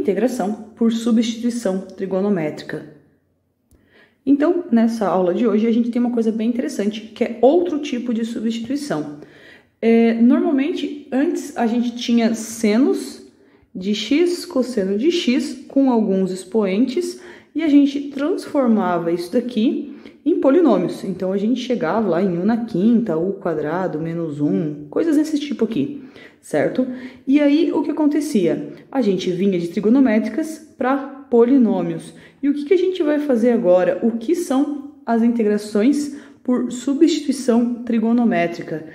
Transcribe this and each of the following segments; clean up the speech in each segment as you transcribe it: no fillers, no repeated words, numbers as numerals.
integração por substituição trigonométrica. Então, nessa aula de hoje, a gente tem uma coisa bem interessante, que é outro tipo de substituição. Normalmente, antes a gente tinha senos de x, cosseno de x, com alguns expoentes, e a gente transformava isso daqui em polinômios. Então, a gente chegava lá em 1 na quinta, u quadrado, menos 1, coisas desse tipo aqui, certo? E aí, o que acontecia? A gente vinha de trigonométricas para polinômios. E o que a gente vai fazer agora? O que são as integrações por substituição trigonométrica?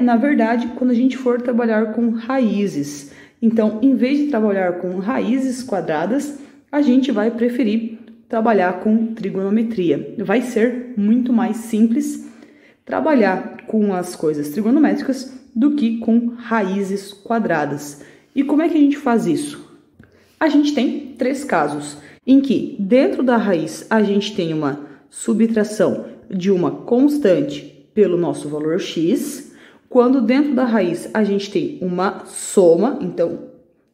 Na verdade, quando a gente for trabalhar com raízes. Então, em vez de trabalhar com raízes quadradas, a gente vai preferir trabalhar com trigonometria. Vai ser muito mais simples trabalhar com as coisas trigonométricas do que com raízes quadradas. E como é que a gente faz isso? A gente tem 3 casos, em que dentro da raiz a gente tem uma subtração de uma constante pelo nosso valor x, quando dentro da raiz a gente tem uma soma, então,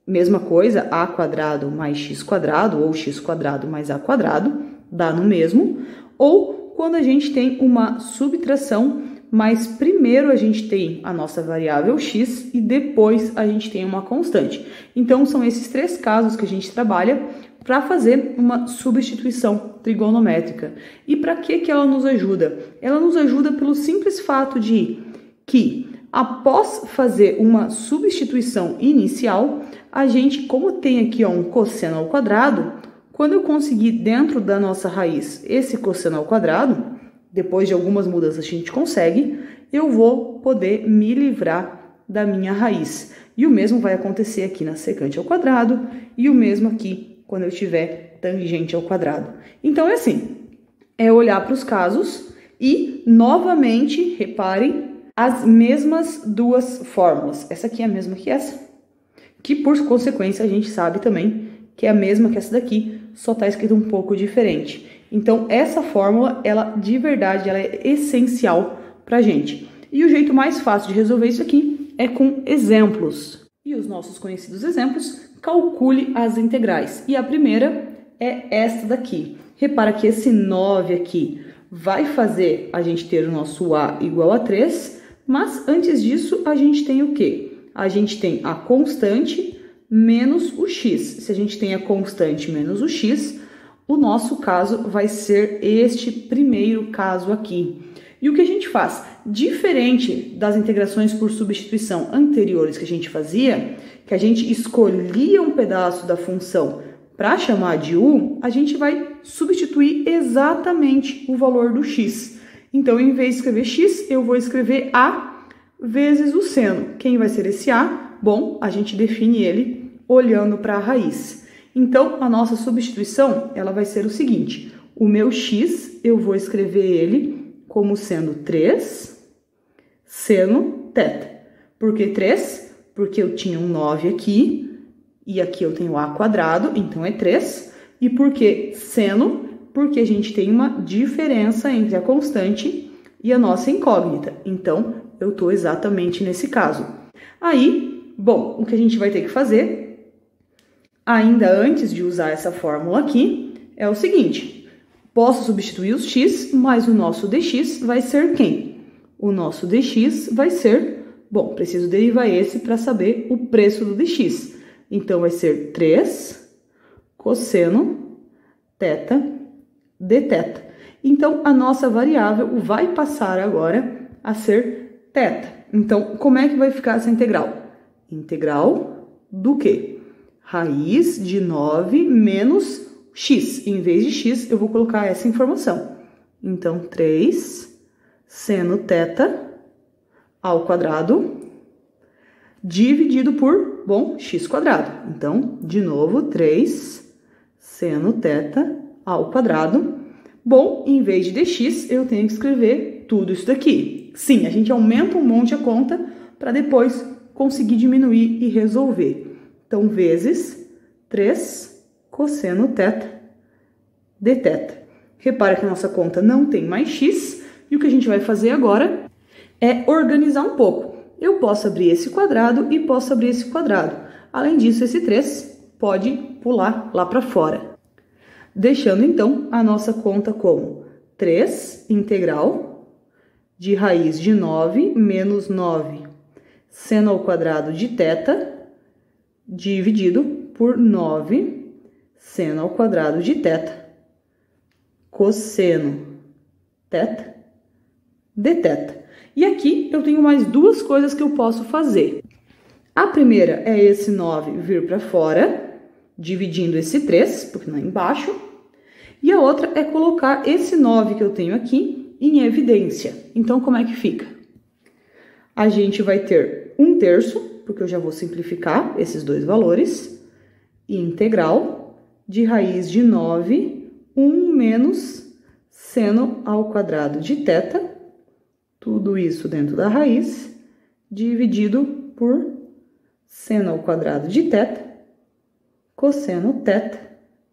mesma coisa, a quadrado mais x quadrado, ou x quadrado mais a quadrado, dá no mesmo, ou quando a gente tem uma subtração, mas primeiro a gente tem a nossa variável x e depois a gente tem uma constante. Então, são esses 3 casos que a gente trabalha para fazer uma substituição trigonométrica. E para que ela nos ajuda? Ela nos ajuda pelo simples fato de que, após fazer uma substituição inicial, a gente, como tem aqui um cosseno ao quadrado, quando eu conseguir dentro da nossa raiz esse cosseno ao quadrado, depois de algumas mudanças a gente consegue, eu vou poder me livrar da minha raiz. E o mesmo vai acontecer aqui na secante ao quadrado e o mesmo aqui quando eu tiver tangente ao quadrado. Então, é assim, é olhar para os casos e, novamente, reparem, as mesmas 2 fórmulas. Essa aqui é a mesma que essa, que por consequência a gente sabe também que é a mesma que essa daqui, só está escrito um pouco diferente. Então, essa fórmula, ela de verdade, ela é essencial para a gente. E o jeito mais fácil de resolver isso aqui é com exemplos. E os nossos conhecidos exemplos, calcule as integrais. E a primeira é esta daqui. Repara que esse 9 aqui vai fazer a gente ter o nosso a igual a 3, mas antes disso a gente tem o quê? A gente tem a constante menos o x. Se a gente tem a constante menos o x, o nosso caso vai ser este primeiro caso aqui. E o que a gente faz? Diferente das integrações por substituição anteriores que a gente fazia, que a gente escolhia um pedaço da função para chamar de u, a gente vai substituir exatamente o valor do x. Então, em vez de escrever x, eu vou escrever a vezes o seno. Quem vai ser esse a? Bom, a gente define ele olhando para a raiz. Então, a nossa substituição, ela vai ser o seguinte, o meu x, eu vou escrever ele como sendo 3 seno θ. Por que 3? Porque eu tinha um 9 aqui, e aqui eu tenho a quadrado, então é 3. E por que seno? Porque a gente tem uma diferença entre a constante e a nossa incógnita. Então, eu estou exatamente nesse caso. Aí, bom, o que a gente vai ter que fazer, ainda antes de usar essa fórmula aqui, é o seguinte, posso substituir os x, mas o nosso dx vai ser quem? O nosso dx vai ser, bom, preciso derivar esse para saber o preço do dx. Então, vai ser 3 cosseno θ dθ. Então, a nossa variável vai passar agora a ser θ. Então, como é que vai ficar essa integral? Integral do quê? Raiz de 9 menos x. Em vez de x, eu vou colocar essa informação. Então, 3 seno θ ao quadrado dividido por, bom, x quadrado. Então, de novo, 3 seno θ ao quadrado. Bom, em vez de dx, eu tenho que escrever tudo isso daqui. Sim, a gente aumenta um monte a conta para depois conseguir diminuir e resolver. Então, vezes 3 cosseno θ dθ. Repara que a nossa conta não tem mais x, e o que a gente vai fazer agora é organizar um pouco. Eu posso abrir esse quadrado e posso abrir esse quadrado. Além disso, esse 3 pode pular lá para fora. Deixando, então, a nossa conta como 3 integral de raiz de 9 menos 9 seno ao quadrado de θ dividido por 9 seno ao quadrado de θ cosseno θ dθ. E aqui eu tenho mais duas coisas que eu posso fazer. A primeira é esse 9 vir para fora, dividindo esse 3, porque não é embaixo. E a outra é colocar esse 9 que eu tenho aqui em evidência. Então, como é que fica? A gente vai ter 1/3, porque eu já vou simplificar esses dois valores, integral de raiz de 9, 1 menos seno ao quadrado de θ, tudo isso dentro da raiz, dividido por seno ao quadrado de θ, cosseno θ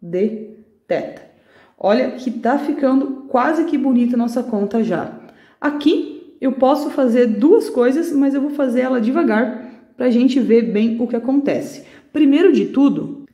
dθ. Olha que tá ficando quase que bonita a nossa conta já. Aqui eu posso fazer duas coisas, mas eu vou fazer ela devagar para a gente ver bem o que acontece. Primeiro de tudo,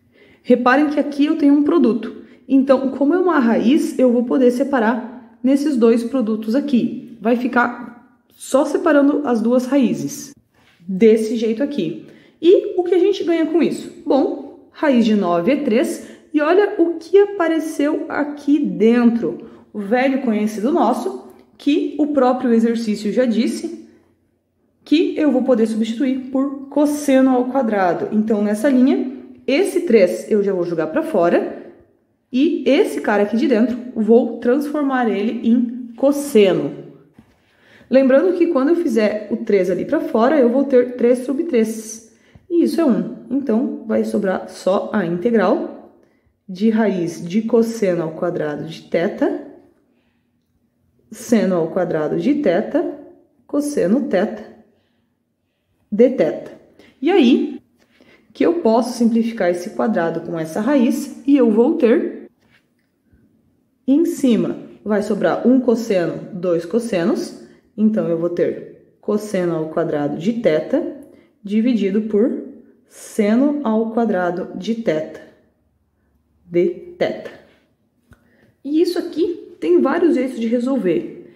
reparem que aqui eu tenho um produto. Então, como é uma raiz, eu vou poder separar nesses dois produtos aqui. Vai ficar só separando as duas raízes, desse jeito aqui. E o que a gente ganha com isso? Bom, raiz de 9 é 3, e olha o que apareceu aqui dentro. O velho conhecido nosso, que o próprio exercício já disse, que eu vou poder substituir por cosseno ao quadrado. Então, nessa linha, esse 3 eu já vou jogar para fora, e esse cara aqui de dentro, vou transformar ele em cosseno. Lembrando que quando eu fizer o 3 ali para fora, eu vou ter 3 sobre 3. E isso é 1. Então, vai sobrar só a integral de raiz de cosseno ao quadrado de θ, seno ao quadrado de θ, cosseno θ dθ. E aí, que eu posso simplificar esse quadrado com essa raiz, e eu vou ter, em cima, vai sobrar 1 cosseno, 2 cossenos, então eu vou ter cosseno ao quadrado de θ, dividido por seno ao quadrado de θ dθ. E isso aqui tem vários jeitos de resolver.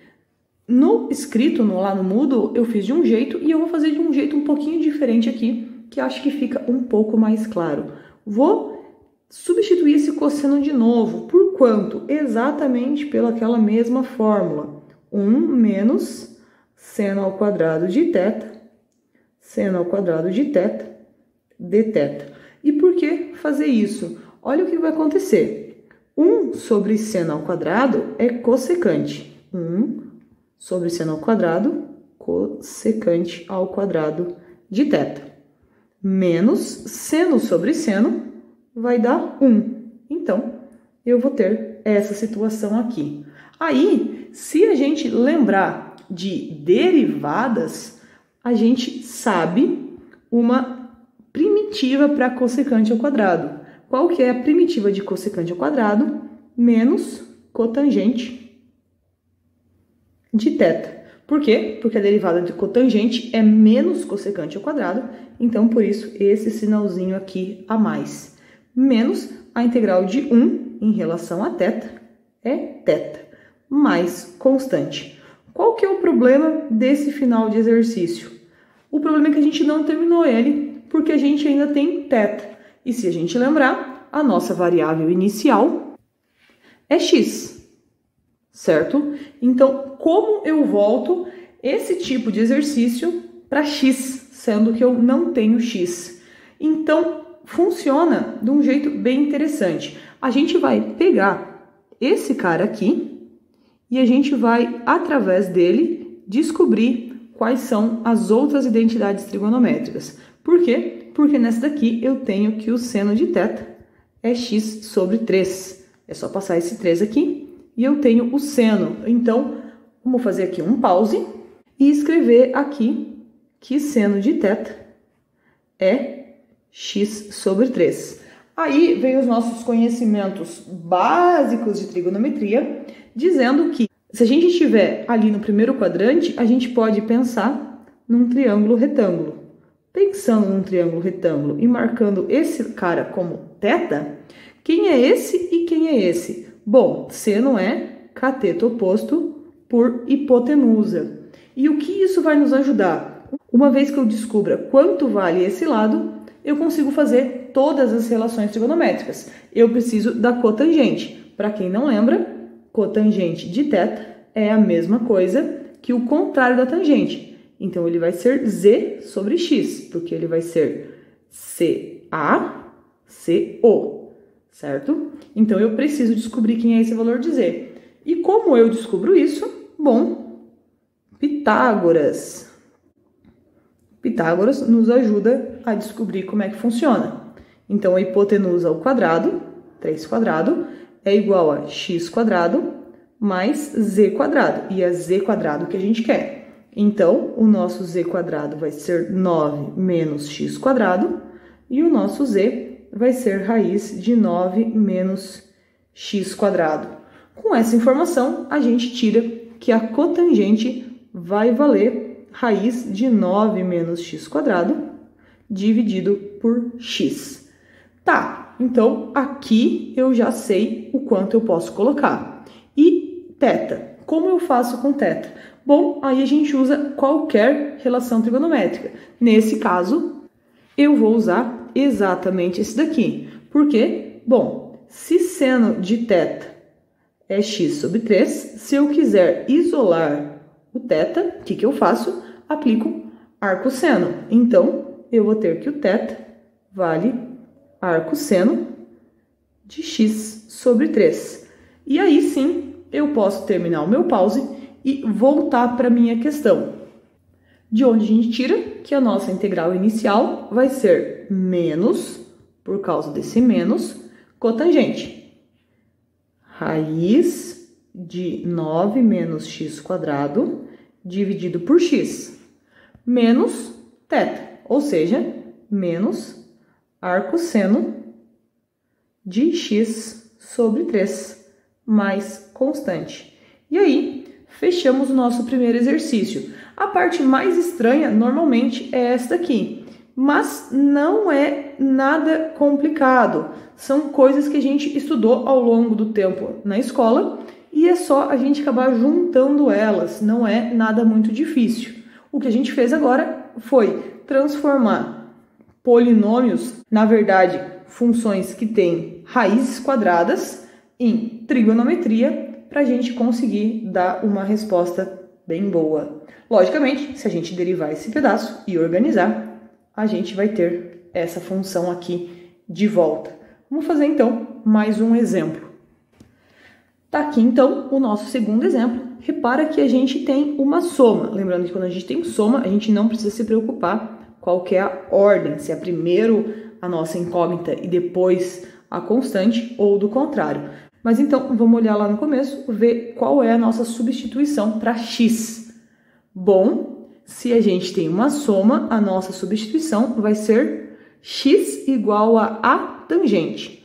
No escrito, lá no Moodle, eu fiz de um jeito e eu vou fazer de um jeito um pouquinho diferente aqui, que acho que fica um pouco mais claro. Vou substituir esse cosseno de novo. Por quanto? Exatamente pelaquela mesma fórmula. 1 menos seno ao quadrado de θ, seno ao quadrado de θ dθ. E por que fazer isso? Olha o que vai acontecer. 1 sobre seno ao quadrado é cossecante. 1 sobre seno ao quadrado, cossecante ao quadrado de θ. Menos seno sobre seno vai dar 1. Então, eu vou ter essa situação aqui. Aí, se a gente lembrar de derivadas, a gente sabe uma primitiva para cossecante ao quadrado. Qual que é a primitiva de cossecante ao quadrado? Menos cotangente de θ. Por quê? Porque a derivada de cotangente é menos cossecante ao quadrado, então por isso esse sinalzinho aqui a mais. Menos a integral de 1 em relação a θ é θ, mais constante. Qual que é o problema desse final de exercício? O problema é que a gente não terminou ele, porque a gente ainda tem θ. E se a gente lembrar, a nossa variável inicial é x, certo? Então, como eu volto esse tipo de exercício para x, sendo que eu não tenho x? Então, funciona de um jeito bem interessante. A gente vai pegar esse cara aqui e a gente vai, através dele, descobrir quais são as outras identidades trigonométricas. Por quê? Porque nessa daqui eu tenho que o seno de θ é x sobre 3. É só passar esse 3 aqui e eu tenho o seno. Então, vamos fazer aqui um pause e escrever aqui que seno de θ é x sobre 3. Aí vem os nossos conhecimentos básicos de trigonometria, dizendo que se a gente estiver ali no primeiro quadrante, a gente pode pensar num triângulo retângulo. Pensando num triângulo retângulo e marcando esse cara como θ, quem é esse e quem é esse? Bom, seno é cateto oposto por hipotenusa. E o que isso vai nos ajudar? Uma vez que eu descubra quanto vale esse lado, eu consigo fazer todas as relações trigonométricas. Eu preciso da cotangente. Para quem não lembra, cotangente de θ é a mesma coisa que o contrário da tangente. Então, ele vai ser z sobre x, porque ele vai ser CA, CO, certo? Então, eu preciso descobrir quem é esse valor de z. E como eu descubro isso? Bom, Pitágoras. Pitágoras nos ajuda a descobrir como é que funciona. Então, a hipotenusa ao quadrado, 3 quadrado, é igual a x quadrado mais z quadrado. E é z quadrado que a gente quer. Então, o nosso z quadrado vai ser 9 menos x quadrado. E o nosso z vai ser raiz de 9 menos x quadrado. Com essa informação, a gente tira que a cotangente vai valer raiz de 9 menos x quadrado dividido por x. Tá, então aqui eu já sei o quanto eu posso colocar. E θ? Como eu faço com θ? Bom, aí a gente usa qualquer relação trigonométrica. Nesse caso, eu vou usar exatamente esse daqui. Por quê? Bom, se seno de θ é x sobre 3, se eu quiser isolar o θ, o que eu faço? Aplico arcosseno. Então, eu vou ter que o θ vale arcosseno de x sobre 3. E aí sim, eu posso terminar o meu pause e voltar para a minha questão. De onde a gente tira que a nossa integral inicial vai ser menos, por causa desse menos, cotangente. Raiz de 9 menos x quadrado dividido por x. Menos θ, ou seja, menos arcosseno de x sobre 3, mais constante. E aí, fechamos o nosso primeiro exercício. A parte mais estranha, normalmente, é essa daqui. Mas não é nada complicado. São coisas que a gente estudou ao longo do tempo na escola e é só a gente acabar juntando elas. Não é nada muito difícil. O que a gente fez agora foi transformar polinômios, na verdade, funções que têm raízes quadradas, em trigonometria, para a gente conseguir dar uma resposta bem boa. Logicamente, se a gente derivar esse pedaço e organizar, a gente vai ter essa função aqui de volta. Vamos fazer então mais um exemplo. Tá aqui então o nosso segundo exemplo. Repara que a gente tem uma soma. Lembrando que quando a gente tem soma, a gente não precisa se preocupar qual que é a ordem, se é primeiro a nossa incógnita e depois a constante ou do contrário. Mas então, vamos olhar lá no começo, ver qual é a nossa substituição para x. Bom, se a gente tem uma soma, a nossa substituição vai ser x igual a tangente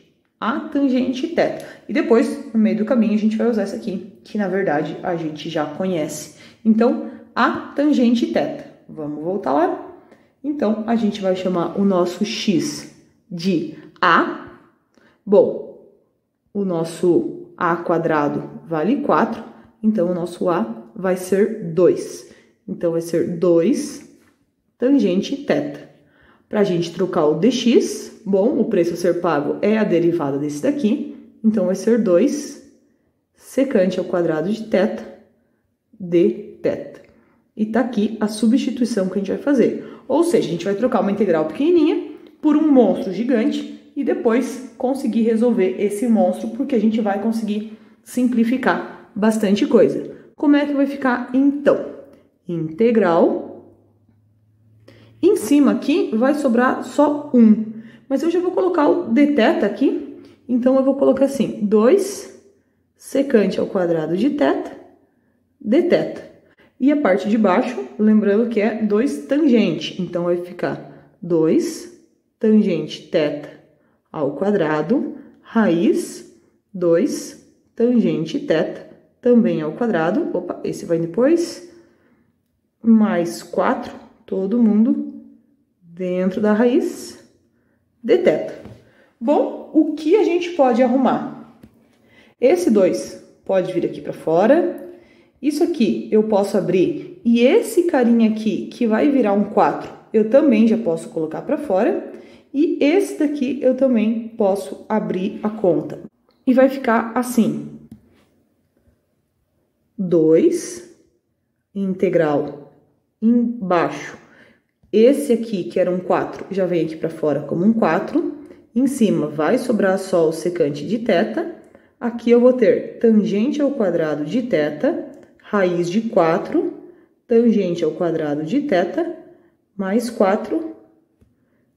θ. E depois, no meio do caminho, a gente vai usar essa aqui, que na verdade a gente já conhece. Então, a tangente θ. Vamos voltar lá? Então, a gente vai chamar o nosso x de a. Bom, o nosso a quadrado vale 4, então o nosso a vai ser 2. Então, vai ser 2 tangente θ. Para a gente trocar o dx, bom, o preço a ser pago é a derivada desse daqui, então vai ser 2 secante ao quadrado de θ dθ. E tá aqui a substituição que a gente vai fazer. Ou seja, a gente vai trocar uma integral pequenininha por um monstro gigante e depois conseguir resolver esse monstro, porque a gente vai conseguir simplificar bastante coisa. Como é que vai ficar então? Integral. Em cima aqui vai sobrar só 1. Mas eu já vou colocar o dθ aqui. Então, eu vou colocar assim, 2 secante ao quadrado de θ dθ. E a parte de baixo, lembrando que é 2 tangente. Então, vai ficar 2 tangente θ ao quadrado, raiz 2 tangente θ também ao quadrado. Opa, esse vai depois. Mais 4, todo mundo, dentro da raiz de θ. Bom, o que a gente pode arrumar? Esse 2 pode vir aqui para fora. Isso aqui eu posso abrir. E esse carinha aqui, que vai virar um 4, eu também já posso colocar para fora. E esse daqui eu também posso abrir a conta. E vai ficar assim. 2 integral embaixo. Esse aqui, que era um 4, já vem aqui para fora como um 4. Em cima vai sobrar só o secante de θ. Aqui eu vou ter tangente ao quadrado de θ, raiz de 4, tangente ao quadrado de θ, mais 4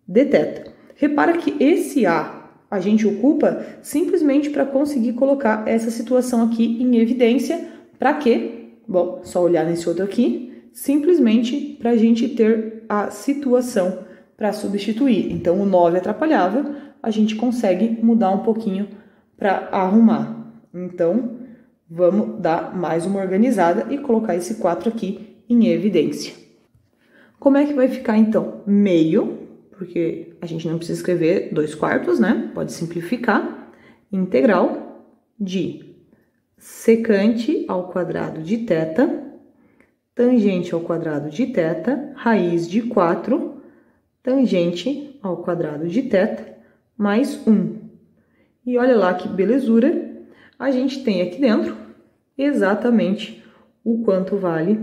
dθ. Repara que esse a gente ocupa simplesmente para conseguir colocar essa situação aqui em evidência. Para quê? Bom, só olhar nesse outro aqui. Simplesmente para a gente ter a situação para substituir. Então, o 9 atrapalhava, a gente consegue mudar um pouquinho para arrumar. Então, vamos dar mais uma organizada e colocar esse 4 aqui em evidência. Como é que vai ficar, então? Meio, porque a gente não precisa escrever 2/4, né? Pode simplificar. Integral de secante ao quadrado de θ, tangente ao quadrado de θ, raiz de 4, tangente ao quadrado de θ, mais 1. E olha lá que belezura, a gente tem aqui dentro exatamente o quanto vale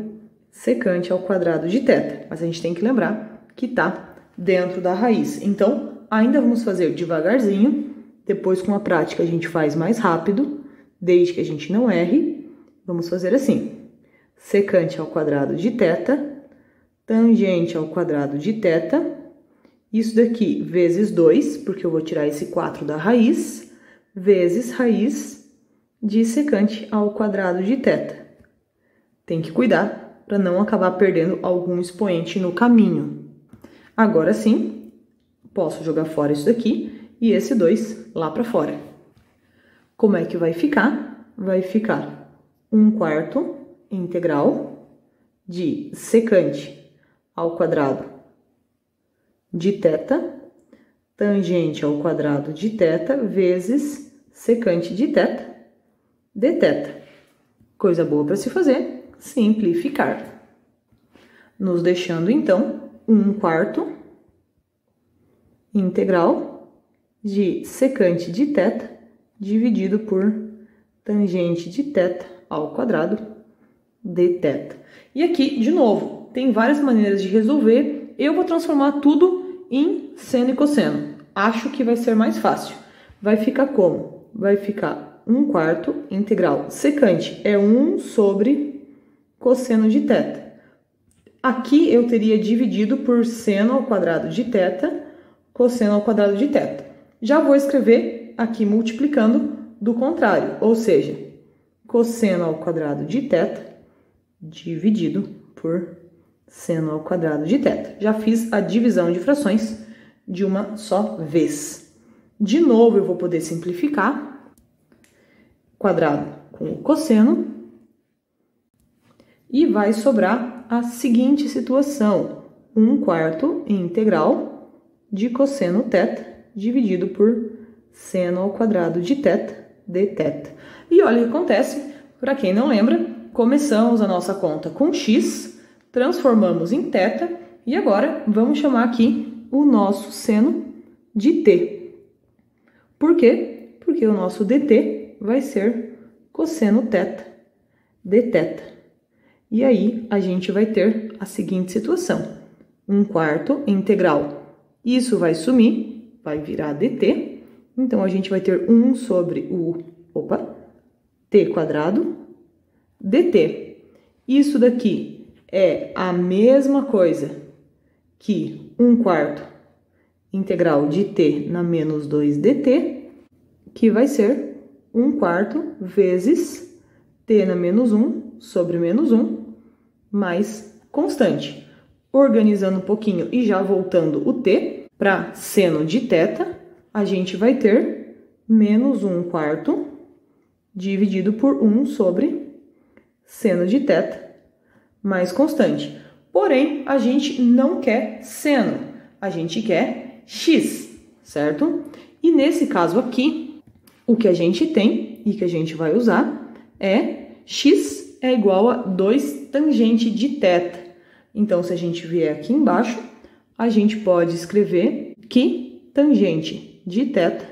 secante ao quadrado de θ. Mas a gente tem que lembrar que está dentro da raiz. Então, ainda vamos fazer devagarzinho, depois com a prática a gente faz mais rápido, desde que a gente não erre. Vamos fazer assim. Secante ao quadrado de θ, tangente ao quadrado de θ, isso daqui vezes 2, porque eu vou tirar esse 4 da raiz, vezes raiz de secante ao quadrado de θ. Tem que cuidar para não acabar perdendo algum expoente no caminho. Agora sim, posso jogar fora isso daqui e esse 2 lá para fora. Como é que vai ficar? Vai ficar 1/4 integral de secante ao quadrado de θ, tangente ao quadrado de θ, vezes secante de θ, dθ. Coisa boa para se fazer, simplificar. Nos deixando, então, 1/4 integral de secante de θ dividido por tangente de θ ao quadrado dθ. E aqui, de novo, tem várias maneiras de resolver. Eu vou transformar tudo em seno e cosseno. Acho que vai ser mais fácil. Vai ficar como? Vai ficar 1/4 integral. Secante é 1 sobre cosseno de θ. Aqui eu teria dividido por seno ao quadrado de θ, cosseno ao quadrado de θ. Já vou escrever aqui multiplicando do contrário, ou seja, cosseno ao quadrado de θ dividido por seno ao quadrado de θ. Já fiz a divisão de frações de uma só vez. De novo, eu vou poder simplificar. Quadrado com o cosseno. E vai sobrar a seguinte situação. 1/4 integral de cosseno θ dividido por seno ao quadrado de θ dθ. E olha o que acontece, para quem não lembra, começamos a nossa conta com x, transformamos em θ e agora vamos chamar aqui o nosso seno de t. Por quê? Porque o nosso dt vai ser cosseno θ dθ. E aí a gente vai ter a seguinte situação. 1/4 integral. Isso vai sumir, vai virar dt. Então, a gente vai ter 1 sobre o t quadrado dt. Isso daqui é a mesma coisa que 1/4 integral de t na menos 2 dt, que vai ser 1/4 vezes t na menos 1 sobre menos 1, mais constante. Organizando um pouquinho e já voltando o t para seno de θ, a gente vai ter menos 1/4 dividido por 1 sobre seno de θ, mais constante. Porém, a gente não quer seno, A gente quer x, certo? E nesse caso aqui, o que a gente tem e que a gente vai usar é x é igual a 2 tangente de θ. Então, se a gente vier aqui embaixo, a gente pode escrever que tangente de θ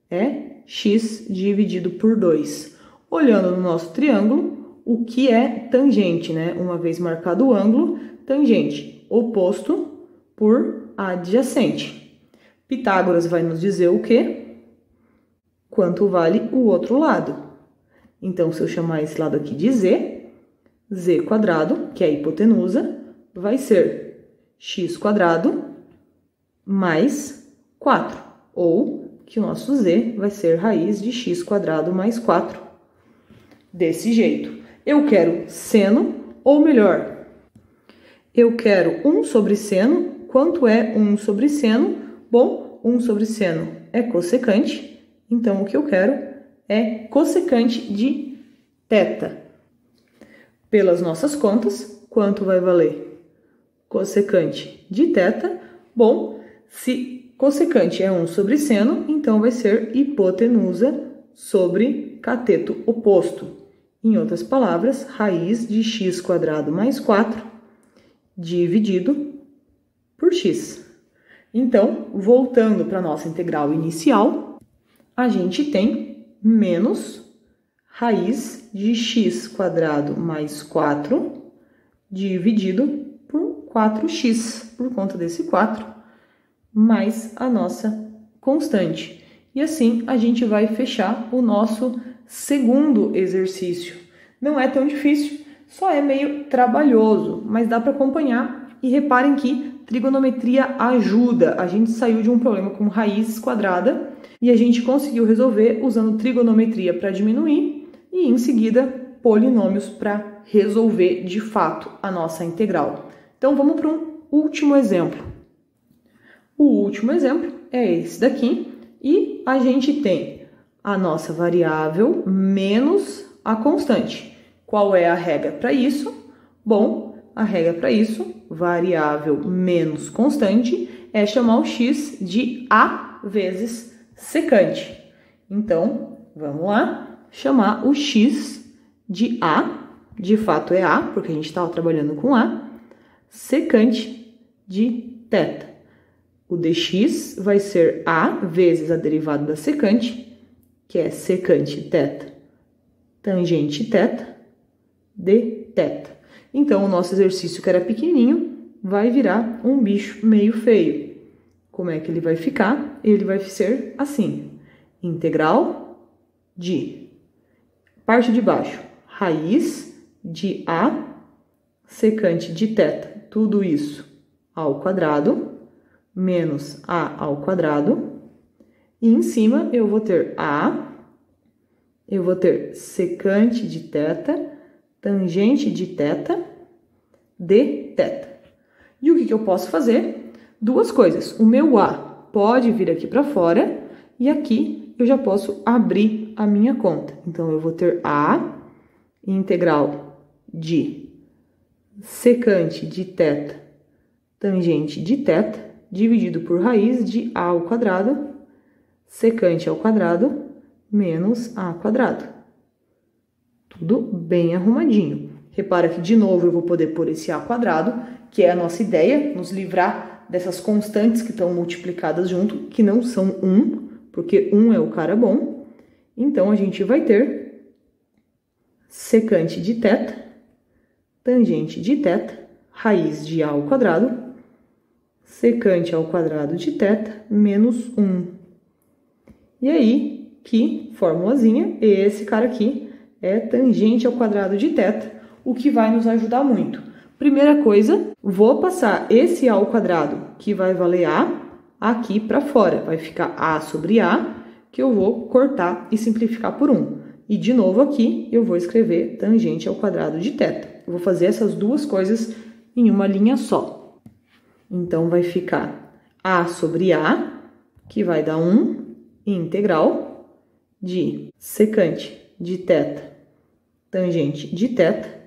é x dividido por 2. Olhando no nosso triângulo, o que é tangente, né? Uma vez marcado o ângulo, tangente, oposto por adjacente. Pitágoras vai nos dizer o quê? Quanto vale o outro lado. Então, se eu chamar esse lado aqui de z, z quadrado, que é a hipotenusa, vai ser x quadrado mais 4, ou que o nosso z vai ser raiz de x quadrado mais 4. Desse jeito. Eu quero seno, ou melhor, eu quero 1 sobre seno. Quanto é 1 sobre seno? Bom, 1 sobre seno é cossecante, então o que eu quero é cossecante de θ. Pelas nossas contas, quanto vai valer cossecante de θ? Bom, se cossecante é 1 sobre seno, então vai ser hipotenusa sobre cateto oposto. Em outras palavras, raiz de x quadrado mais 4 dividido por x. Então, voltando para a nossa integral inicial, a gente tem menos raiz de x quadrado mais 4 dividido por 4x, por conta desse 4, mais a nossa constante. E assim a gente vai fechar o nosso segundo exercício. Não é tão difícil, só é meio trabalhoso, mas dá para acompanhar. E reparem que trigonometria ajuda. A gente saiu de um problema com raiz quadrada e a gente conseguiu resolver usando trigonometria para diminuir e, em seguida, polinômios para resolver de fato a nossa integral. Então, vamos para um último exemplo. O último exemplo é esse daqui e a gente tem a nossa variável menos a constante. Qual é a regra para isso? Bom, a regra para isso, variável menos constante, é chamar o x de a vezes secante. Então, vamos lá, chamar o x de a, de fato é a, porque a gente estava trabalhando com a, secante de θ. O dx vai ser a vezes a derivada da secante, que é secante θ, tangente θ, de θ. Então, o nosso exercício, que era pequenininho, vai virar um bicho meio feio. Como é que ele vai ficar? Ele vai ser assim, integral de, parte de baixo, raiz de a secante de θ, tudo isso ao quadrado, menos a ao quadrado, e em cima eu vou ter a, eu vou ter secante de θ, tangente de θ, de θ. E o que eu posso fazer? Duas coisas. O meu a pode vir aqui para fora e aqui eu já posso abrir a minha conta. Então, eu vou ter a integral de secante de θ, tangente de θ, dividido por raiz de a ao quadrado, secante ao quadrado, menos a quadrado. Tudo bem arrumadinho. Repara que, de novo, eu vou poder pôr esse a quadrado, que é a nossa ideia, nos livrar dessas constantes que estão multiplicadas junto, que não são 1, porque 1 é o cara bom. Então, a gente vai ter secante de θ, tangente de θ, raiz de a ao quadrado, secante ao quadrado de θ, menos 1. E aí, que formulazinha, esse cara aqui é tangente ao quadrado de θ, o que vai nos ajudar muito. Primeira coisa, vou passar esse a ao quadrado, que vai valer a, aqui para fora. Vai ficar a sobre a, que eu vou cortar e simplificar por 1. E, de novo, aqui eu vou escrever tangente ao quadrado de θ. Eu vou fazer essas duas coisas em uma linha só. Então, vai ficar a sobre a, que vai dar 1, integral de secante de θ, tangente de θ,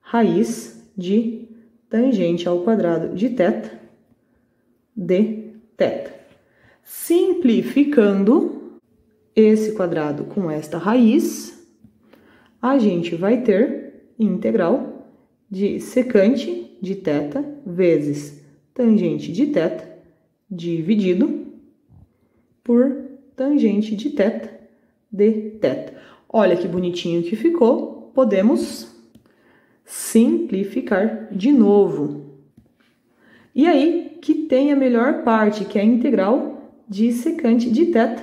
raiz de tangente ao quadrado de θ, de θ. Simplificando esse quadrado com esta raiz, a gente vai ter integral de secante de θ vezes tangente de θ dividido por tangente de θ de θ. Olha que bonitinho que ficou. Podemos simplificar de novo. E aí que tem a melhor parte, que é a integral de secante de θ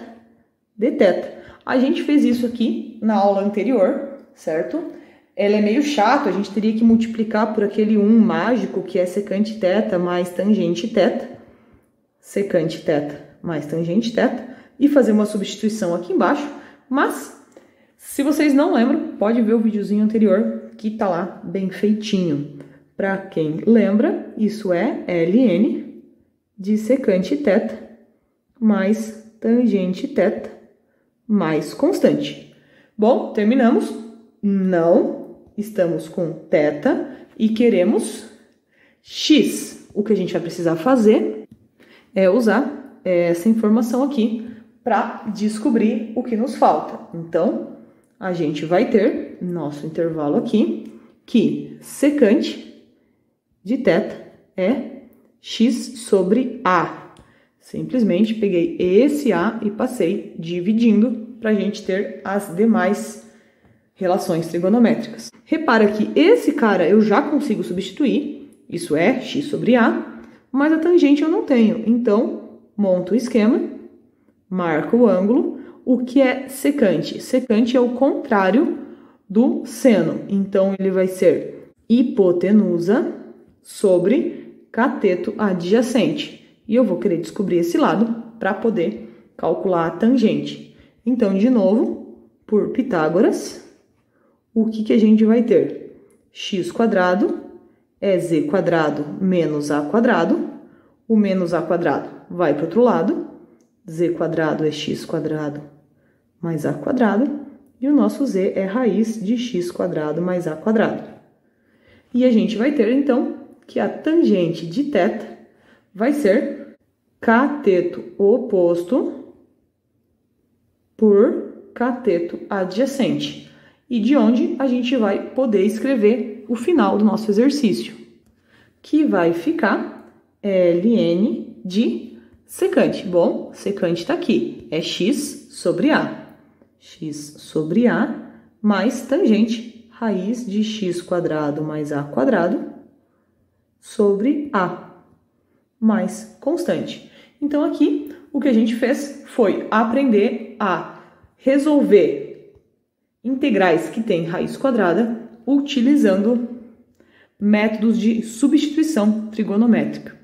de θ. A gente fez isso aqui na aula anterior, certo? Ela é meio chato, a gente teria que multiplicar por aquele 1 mágico, que é secante θ mais tangente θ, secante θ mais tangente θ, e fazer uma substituição aqui embaixo, mas se vocês não lembram, pode ver o videozinho anterior, que tá lá bem feitinho. Para quem lembra, isso é ln de secante θ mais tangente θ mais constante. Bom, terminamos. Não estamos com θ e queremos x. O que a gente vai precisar fazer é usar essa informação aqui para descobrir o que nos falta. Então, a gente vai ter nosso intervalo aqui, que secante de θ é x sobre a. Simplesmente peguei esse a e passei dividindo para a gente ter as demais relações trigonométricas. Repara que esse cara eu já consigo substituir, isso é x sobre a, mas a tangente eu não tenho. Então, monto o esquema, marco o ângulo. O que é secante? Secante é o contrário do seno. Então, ele vai ser hipotenusa sobre cateto adjacente. E eu vou querer descobrir esse lado para poder calcular a tangente. Então, de novo, por Pitágoras, o que a gente vai ter? X quadrado é z quadrado menos a quadrado. O menos a quadrado vai para o outro lado. Z quadrado é x quadrado mais a quadrado. E o nosso z é raiz de x quadrado mais a quadrado. E a gente vai ter, então, que a tangente de θ vai ser cateto oposto por cateto adjacente. E de onde a gente vai poder escrever o final do nosso exercício, que vai ficar ln de secante. Bom, secante está aqui, é x sobre a. X sobre a mais tangente, raiz de x quadrado mais a quadrado sobre a, mais constante. Então, aqui, o que a gente fez foi aprender a resolver integrais que têm raiz quadrada utilizando métodos de substituição trigonométrica.